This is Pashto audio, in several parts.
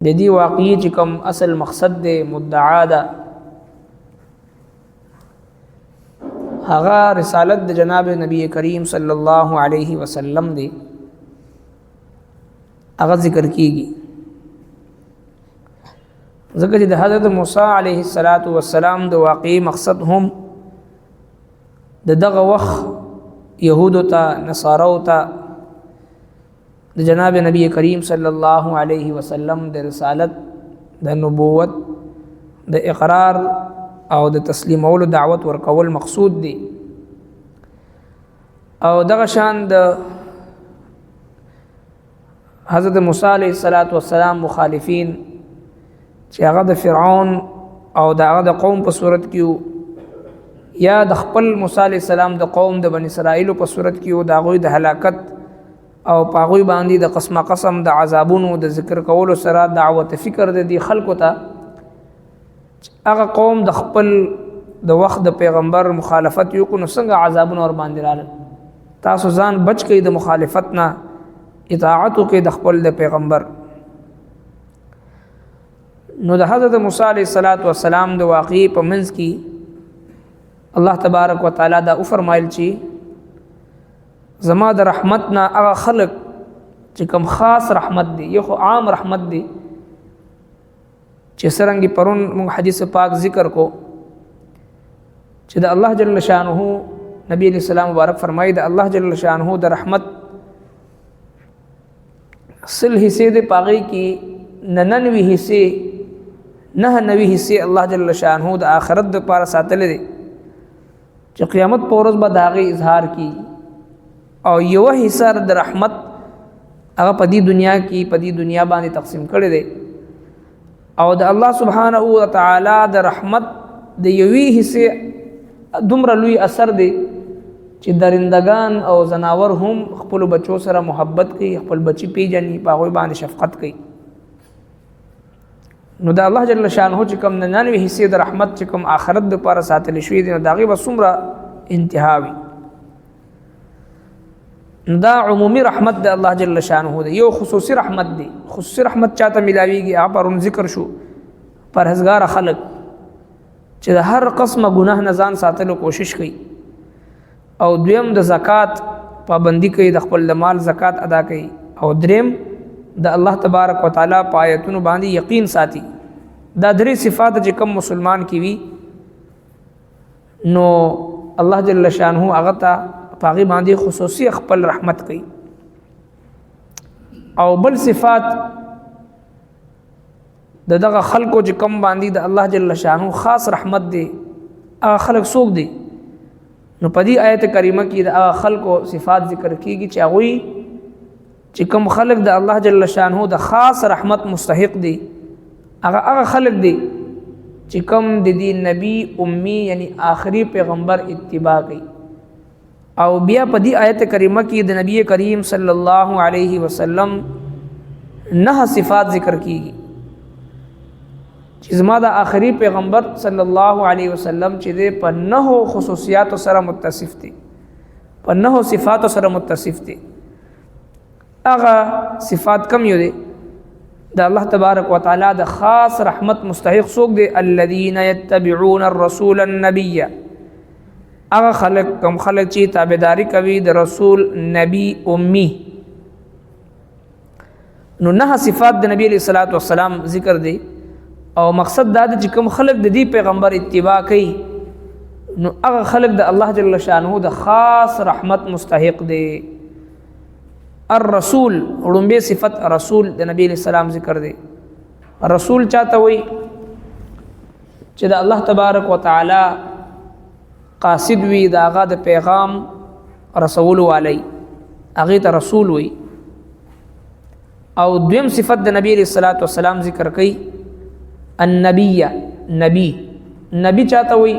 د دې واقعي چې کوم اصل مقصد دی مدعا ده هغه رسالت د جناب نبی کریم صلی الله علیه وسلم دی هغه ذکر کیږي ځکه چې د حضرت موسی علیه السلام د واقعي مقصد هم د دغه وخت يهودو ته نصارو ته د جناب نبی کریم صلی الله علیه وسلم د رسالت د نبوت د اقرار او د تسلیمولو دعوت ورکول مقصود دی او دغه شان د حضرت موسی علیه السلام مخالفین چې هغه د فرعون او دغه د قوم په صورت کې یا د خپل موسی علیه السلام د قوم د بنی اسرائیل په صورت کې د هغوی د هلاکت او پاغوی باندې د قسم د عذابونو د ذکر کولو سره دعوت فکر د دې خلکو ته هغه قوم د خپل د وخت د پیغمبر مخالفت یو کو نو څنګه عذابونه ور باندې راغله تاسو ځان بچ کړئ د مخالفت نه اطاعت وکړئ د خپل د پیغمبر نو د حضرت موسی علیه السلام د واقعي په منځ کې الله تبارک وتعالى دا فرمایل چې زما د رحمت نه هغه خلق چې کوم خاص رحمت دی یو عام رحمت دی چې سرنګي پرون موږ حدیث پاک ذکر کو چې د الله جل شانه نبی علیہ السلام مبارک فرمایي د الله جل شانه د رحمت سل حصے د پاغي کې 99 حصے 99 حصے الله جل شانه د آخرت د پاره ساتل دي چې قیامت پر ورځ به داغه اظهار کی او یو حصہ د رحمت هغه په دې دنیا کې په دې دنیا باندې تقسیم کړي دي او د الله سبحانه و تعالی د رحمت د یوې حصے دومره لوی اثر دی چې درندگان او زناور هم خپل بچو سره محبت کوي خپل بچی پیژني په هغه باندې شفقت کوي نو د الله جل شانه چې کوم 99 حصے د رحمت چې کوم آخرت د پاره ساتل شوی دی نو داغه وسمره انتهاوي دا عمومي رحمت د الله جل شانه دی یو خصوصي رحمت دی خصوصي رحمت چاته ملاويږي هغه پرون ذکر شو پرهیزګار خلق چې د هر قسمه ګناه نه ځان ساتلو کوشش کوي او دویم د زکات پابندي کوي د خپل مال زکات ادا کوي او دریم د الله تبارک وتعالى پایتونو باندې یقین ساتي دا درې صفات چې کوم مسلمان کی وي نو الله جل شانه هغه ته پاغي باندې خصوصي خپل رحمت کوي او بل صفات دغه خلقو چې کوم باندې د الله جل شانه خاص رحمت دی هغه خلق څوک دی نو په دې آیت کریمه کې د خلقو صفات ذکر کیږي چې هغه چې کوم خلق د الله جل شانه د خاص رحمت مستحق دي هغه خلق دي چې کوم د دې نبی امي یعنی آخري پیغمبر اتباع کوي او بیا په دې آیت کریمه کې د نبی کریم صلی الله علیه وسلم 9 صفات ذکر کیږي چې زما د آخري پیغمبر صلی الله علیه وسلم چې په 9 خصوصیات سره متصف دي په 9 صفات سره متصف دي هغه صفات کم یو دي د الله تبارک وتعالى د خاص رحمت مستحق څوک دي الذين يتبعون الرسول النبي هغه خلق کوم خلق چې تابعداري کوي د رسول نبی امي نو 9 صفات د نبی علیہ الصلوۃ والسلام ذکر دي او مقصد دا چې کوم خلق د دې پیغمبر اتباع کوي نو هغه خلق د الله جل شانه د خاص رحمت مستحق دي الرسول ورنبه صفت رسول د نبی علیہ السلام ذکر دي رسول چاته وي چې د الله تبارک وتعالى قاصد وي داغه د پیغام رسول والی هغه ته رسول وي او دویم صفت د نبی علیہ الصلوۃ والسلام ذکر کوي النبی نبی چاته وي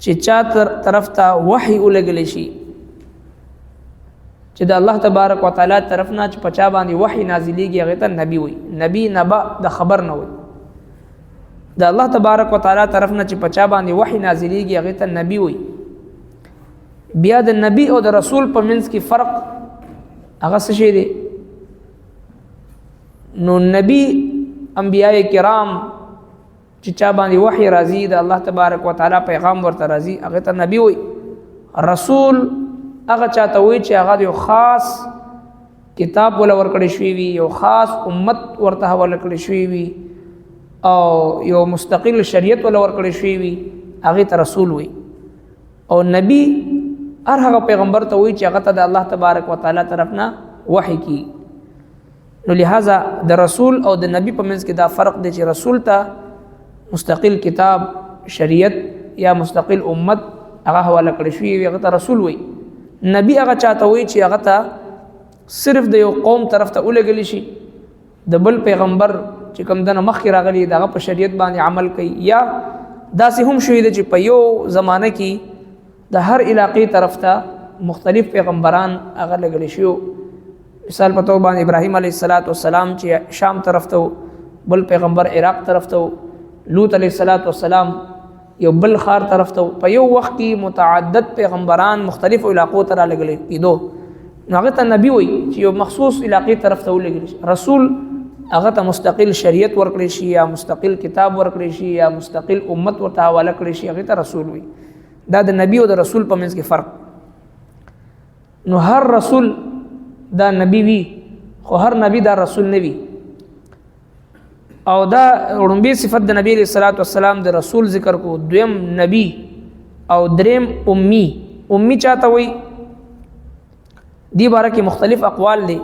چې چا طرف ته وحی ولګل شي چې د الله تبارک وتعالى طرف نه چې پچا باندې وحی نازلېږي هغه ته نبی وي نبی نبا د خبر نه وي د الله تبارک وتعالى طرف نه چې پچا باندې وحی نازلېږي هغه ته نبی وي بیا د نبی او د رسول په منځ کې فرق هغه څه شی دی نو نبی انبیاء کرام چې چا باندې وحی راځي د الله تبارک وتعالى پیغام ورته راځي هغه ته نبی وي. رسول هغه چاته وي چې هغه یو خاص کتاب ولا ورکړی شوی وي، یو خاص امت ورته حواله کړی شوی وي او یو مستقل شریعت ولا ورکړی شوی وي، هغه ته رسول وي. او نبی هر هغه پیغمبر ته وي چې هغه ته د الله تبارک وتعالى طرفنا وحی کی. نو لہذا د رسول او د نبی په منځ کې دا فرق دی چې رسول ته مستقل کتاب شریعت یا مستقل امت هغه حواله کړی شوی وي، هغه ته رسول وي. نبی هغه چاته وي چې هغه ته صرف د یو قوم طرف ته ولګلی شي، د بل پیغمبر چې کوم دنه مخکې راغلی دغه په شریعت باندې عمل کوي، یا داسې هم شوی دی چې په یو زمانه کې د هر علاقې طرف ته مختلف پیغمبران هغه لګلی شو. مثال په توګه باندې ابراهیم علیه السلام چې شام طرف ته، بل پیغمبر عراق طرف ته، لوط علیه السلام یو بل خار طرف ته. په یو وخت کې متعدد پیغمبران مختلف علاقو ته راغلي کېدو، نو هغه ته نبی وي چې یو مخصوص علاقې طرف ته ولګل شي. رسول هغه ته مستقل شریعت ورکړي شي یا مستقل کتاب ورکړي شي یا مستقل امت ورته حواله کړي شي، هغه ته رسول وي. دا د نبی او د رسول په منځ کې فرق. نو هر رسول دا نبی وي، خو هر نبی دا رسول نه وي. او دا وړاندې صفت د نبی صلی الله علیه وسلم د رسول ذکر کو. دویم نبی او دریم امی. امی چاته وي؟ دی باره کې مختلف اقوال دي.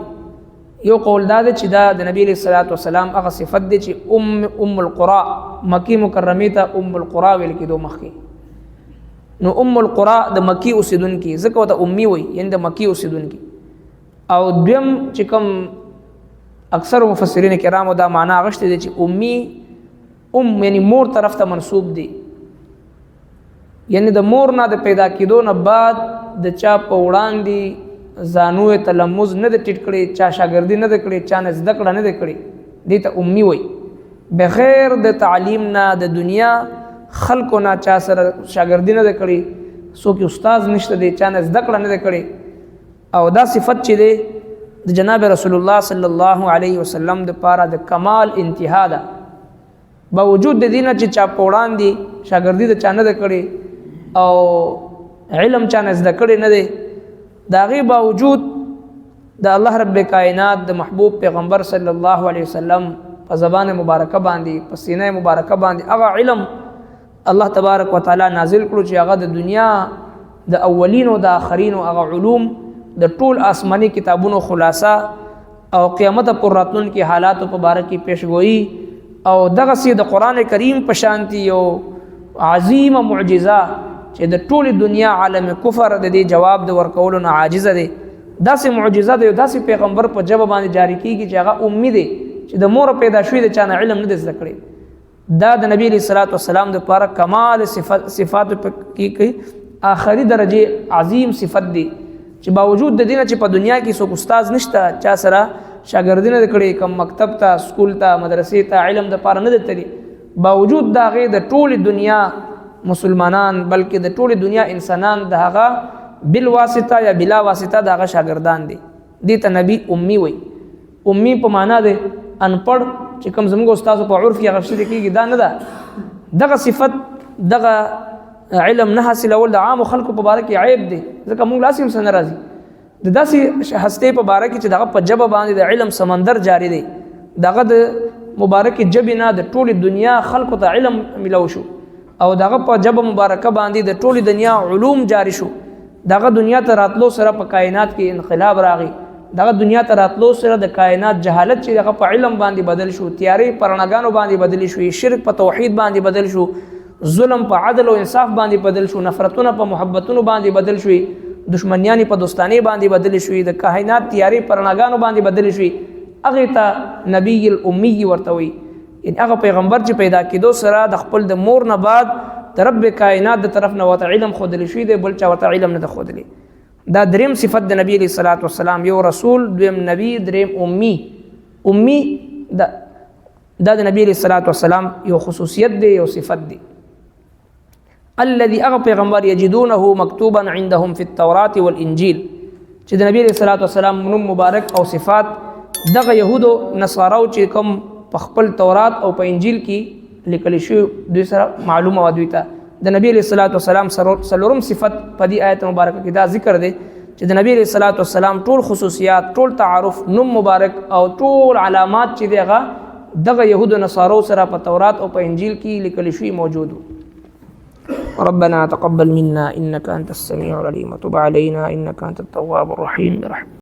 یو قول دا دی چې دا د نبی صلی الله علیه وسلم هغه صفت دی چې ام القرى مکی مکرمه ته ام القرى ویل کېدو مخکې. نو ام القرى د مکی اوسیدونکي ځکه ته امی وي، یعنی د مکی اوسیدونکي. او دویم چې کوم اکثر مفسرین کرامو دا معنا غشته دي چې امی یعنی مور طرف ته منسوب دي، یعنی د مور نه د پیدا کېدو نه بعد د چا په وړاندې ځانو تلمذ نه د ټیټ کړي، چا شاګردي نه د کړي، چا نه زده کړه نه د کړي، دې ته امی وي. بغیر د تعلیم نه د دنیا خلکو نه چا سره شاګردي نه د کړي، څوک استاد نشته دی، چا نه زده کړه نه د کړي. او دا صفت چې دی د جناب رسول الله صلی الله علیه وسلم د پاره د کمال انتها ده. باوجود د دینه چې چا په وړاندې شاګردي د چا نه د کړي او علم چا نه زده کړي نه دی، د هغې باوجود د الله رب کائنات د محبوب پیغمبر صلی الله علیه وسلم په زبان مبارکه باندې، په سینه مبارکه باندې هغه علم الله تبارک وتعالی نازل کړو چې هغه د دنیا د اولین او د آخرین او هغه علوم د ټول آسمانی کتابونو خلاصه او قیامت پر راتلونکي حالاتو په باره کې پیشګویي او دغسې د قرآن کریم په شانتي یو عظیمه معجزه چې د ټول دنیا عالم کفر د دې جواب د ورکولو نه عاجزه دی. داسې معجزه دی، داسې پیغمبر په ژبه باندې جاری کیږي چې هغه امی دی، چې د مور پیدا شوی د چا نه علم نه دی زده کړی. دا د نبی علیه الصلاۃ والسلام د پاره کمال صفات کې کوي، آخري درجه عظیم صفت دی چې باوجود د دینه چې په دنیا کې څوک استاد نشته، چا سره شاګردي نه کړي، کوم مکتب ته، سکول ته، مدرسې ته علم د پاره نه دی تللی، باوجود دا غي د ټول دنیا مسلمانان بلکې د ټول دنیا انسانان د هغه بل واسطه یا بلا واسطه د هغه شاګردان دي. دې ته نبی امی وي. امی په معنا دی انپړ چې کوم زموږ استاد په عرف کې غشته کېږي، دا نه ده. دغه صفت دغه علم نه حاصلول د عام خلکو په باره کې عیب دی، ځکه موږ لاسیم سره ناراضي. د داسې هسته په باره کې چې دغه په جبه باندې د علم سمندر جاری دی، دغه د مبارک جبه نه د ټول دنیا خلکو ته علم ملو شو او دغه په جبه مبارکه باندې د ټول دنیا علوم جاری شو. دغه دنیا ته راتلو سره په کائنات کې انقلاب راغی. دغه دنیا ته راتلو سره د کائنات جهالت چې دغه په علم باندې بدل شو، تیارې پرنګانو باندې بدل شو، شرک په توحید باندې بدل شو، ظلم په عدل او انصاف باندې بدل شو، نفرتونه په محبتونو باندې بدل شوي، دشمنیانی په دوستانه باندې بدل شوي، د کائنات تیارې پرنګانو باندې بدل شوي. هغه ته نبی الامی ورته وي، ان هغه پیغمبر چې پیدا کېدو سره د خپل د مور نه بعد د رب کائنات د طرف نه ورته علم خودلی شوی دی، بل چا ورته علم نه خودلی. دا دریم صفت د نبی علیه الصلاۃ والسلام، یو رسول، دویم نبی، دریم امی. امی دا د نبی علیه الصلاۃ والسلام یو خصوصیت دی، یو صفت دی. الذي اغ پیغمبر یجدونه مکتوبا عندهم فی التوراة والانجیل، چې د نبی علیه الصلاۃ والسلام نوم مبارک او صفات دغه يهودو نصاراو چې کوم په خپل تورات او په انجیل کې لیکل شوی دوی سره معلومه و دوی ته د نبی علیہ الصلوۃ والسلام سلورم صفت په دې آیت مبارکه کې دا ذکر دی چې د نبی علیہ الصلوۃ والسلام ټول خصوصیات ټول تعارف نوم مبارک او ټول علامات چې دغه يهودو نصارو سره په تورات او په انجیل کې لیکل شوی موجود ربنا تقبل منا انك انت السميع العليم وتب علينا انك انت التواب الرحيم برحمتك